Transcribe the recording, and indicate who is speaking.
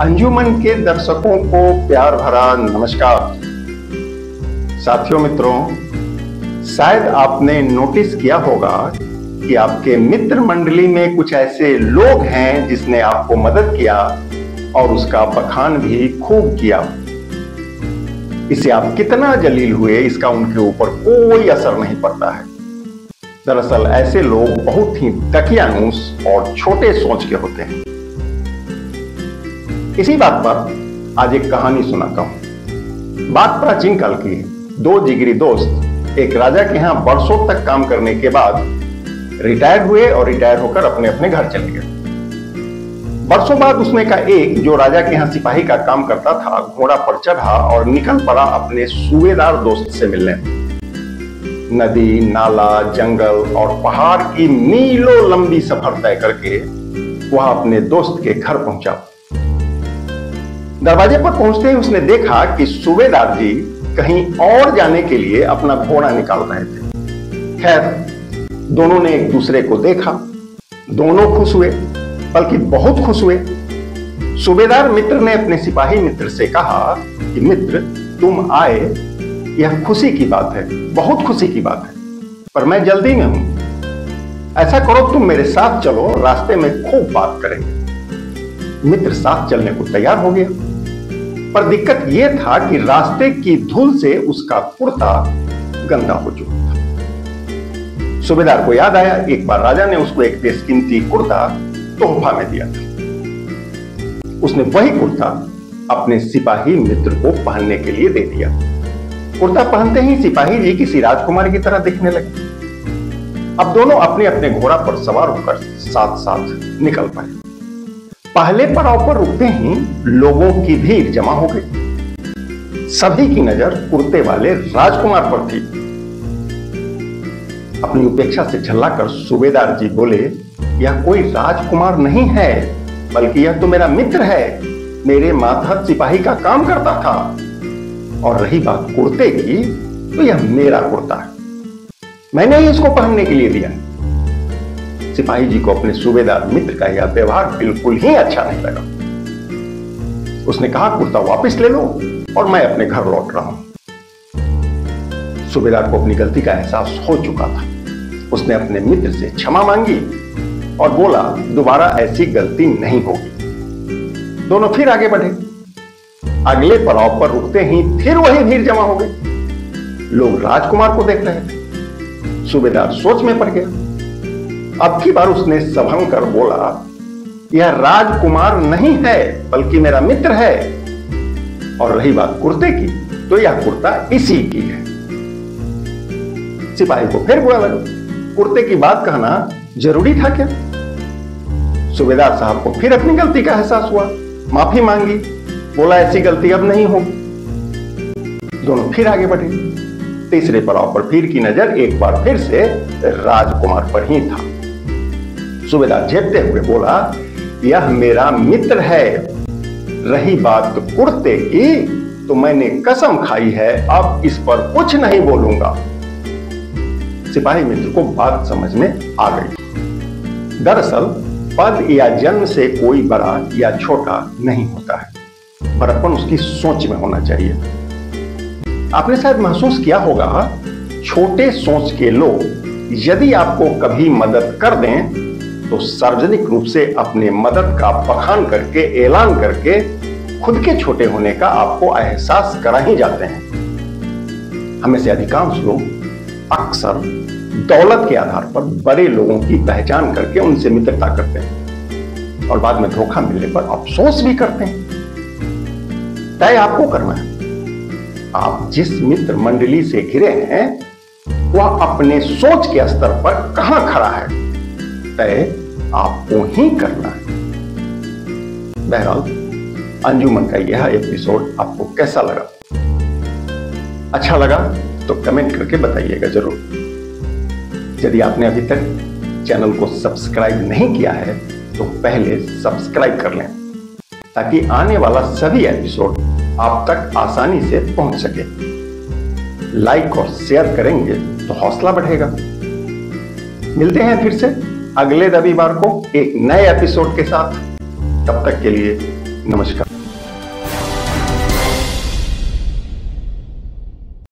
Speaker 1: अंजुमन के दर्शकों को प्यार भरा नमस्कार। साथियों मित्रों, शायद आपने नोटिस किया होगा कि आपके मित्र मंडली में कुछ ऐसे लोग हैं जिसने आपको मदद किया और उसका बखान भी खूब किया। इससे आप कितना जलील हुए इसका उनके ऊपर कोई असर नहीं पड़ता है। दरअसल ऐसे लोग बहुत ही तकियानुस और छोटे सोच के होते हैं। इसी बात पर आज एक कहानी सुनाता हूं। बात प्राचीन काल की है। दो जिगरी दोस्त एक राजा के यहां बरसों तक काम करने के बाद रिटायर हुए और रिटायर होकर अपने अपने घर चले गए। बरसों बाद उसमें का एक जो राजा के यहां सिपाही का काम करता था, घोड़ा पर चढ़ा और निकल पड़ा अपने सूबेदार दोस्त से मिलने। नदी, नाला, जंगल और पहाड़ की मीलों लंबी सफर तय करके वह अपने दोस्त के घर पहुंचा। दरवाजे पर पहुंचते ही उसने देखा कि सूबेदार जी कहीं और जाने के लिए अपना घोड़ा निकाल रहे थे। खैर, दोनों ने एक दूसरे को देखा, दोनों खुश हुए, बल्कि बहुत खुश हुए। सूबेदार मित्र ने अपने सिपाही मित्र से कहा कि मित्र, तुम आए, यह खुशी की बात है, बहुत खुशी की बात है, पर मैं जल्दी में हूं। ऐसा करो, तुम मेरे साथ चलो, रास्ते में खूब बात करेंगे। मित्र साथ चलने को तैयार हो गया, पर दिक्कत यह था कि रास्ते की धूल से उसका कुर्ता गंदा हो चुका था। सूबेदार को याद आया, एक बार राजा ने उसको एक बेशकीमती कुर्ता तोहफा में दिया था। उसने वही कुर्ता अपने सिपाही मित्र को पहनने के लिए दे दिया। कुर्ता पहनते ही सिपाही जी किसी राजकुमारी की तरह दिखने लगे। अब दोनों अपने अपने घोड़ा पर सवार होकर साथ साथ निकल पाए। पहले पड़ाव पर रुकते ही लोगों की भीड़ जमा हो गई। सभी की नजर कुर्ते वाले राजकुमार पर थी। अपनी उपेक्षा से झल्लाकर सूबेदार जी बोले, यह कोई राजकुमार नहीं है, बल्कि यह तो मेरा मित्र है, मेरे मातहत सिपाही का काम करता था। और रही बात कुर्ते की, तो यह मेरा कुर्ता है, मैंने ही इसको पहनने के लिए दिया। सिपाही जी को अपने सूबेदार मित्र का यह व्यवहार बिल्कुल ही अच्छा नहीं लगा। उसने कहा, कुर्ता वापस ले लो और मैं अपने घर लौट रहा हूं। सूबेदार को अपनी गलती का एहसास हो चुका था। उसने अपने मित्र से क्षमा मांगी और बोला, दोबारा ऐसी गलती नहीं होगी। दोनों फिर आगे बढ़े। अगले पड़ाव पर रुकते ही फिर वही भीड़ जमा हो गई। लोग राजकुमार को देख रहे थे। सूबेदार सोच में पड़ गया। अब की बार उसने सभंग कर बोला, यह राजकुमार नहीं है, बल्कि मेरा मित्र है। और रही बात कुर्ते की, तो यह कुर्ता इसी की है। सिपाही को फिर बुरा लगा। कुर्ते की बात कहना जरूरी था क्या? सूबेदार साहब को फिर अपनी गलती का एहसास हुआ, माफी मांगी, बोला ऐसी गलती अब नहीं होगी। दोनों फिर आगे बढ़े। तीसरे पड़ाव पर भीड़ की नजर एक बार फिर से राजकुमार पर ही था। सूबेदार झेपते हुए बोला, यह मेरा मित्र है। रही बात कुर्ते की, तो मैंने कसम खाई है, अब इस पर कुछ नहीं बोलूंगा। सिपाही मित्र को बात समझ में आ गई। दरअसल पद या जन्म से कोई बड़ा या छोटा नहीं होता है, बड़प्पन उसकी सोच में होना चाहिए। आपने शायद महसूस किया होगा, छोटे सोच के लोग यदि आपको कभी मदद कर दें तो सार्वजनिक रूप से अपने मदद का बखान करके, ऐलान करके खुद के छोटे होने का आपको एहसास करा ही जाते हैं। हमें से अधिकांश लोग अक्सर दौलत के आधार पर बड़े लोगों की पहचान करके उनसे मित्रता करते हैं और बाद में धोखा मिलने पर अफसोस भी करते हैं। तय आपको करना है। आप जिस मित्र मंडली से घिरे हैं, वह अपने सोच के स्तर पर कहां खड़ा है, तय आपको ही करना है। बहरहाल, अंजुमन का यह एपिसोड आपको कैसा लगा? अच्छा लगा तो कमेंट करके बताइएगा जरूर। यदि आपने अभी तक चैनल को सब्सक्राइब नहीं किया है, तो पहले सब्सक्राइब कर लें, ताकि आने वाला सभी एपिसोड आप तक आसानी से पहुंच सके। लाइक और शेयर करेंगे तो हौसला बढ़ेगा। मिलते हैं फिर से अगले रविवार को एक नए एपिसोड के साथ। तब तक के लिए नमस्कार।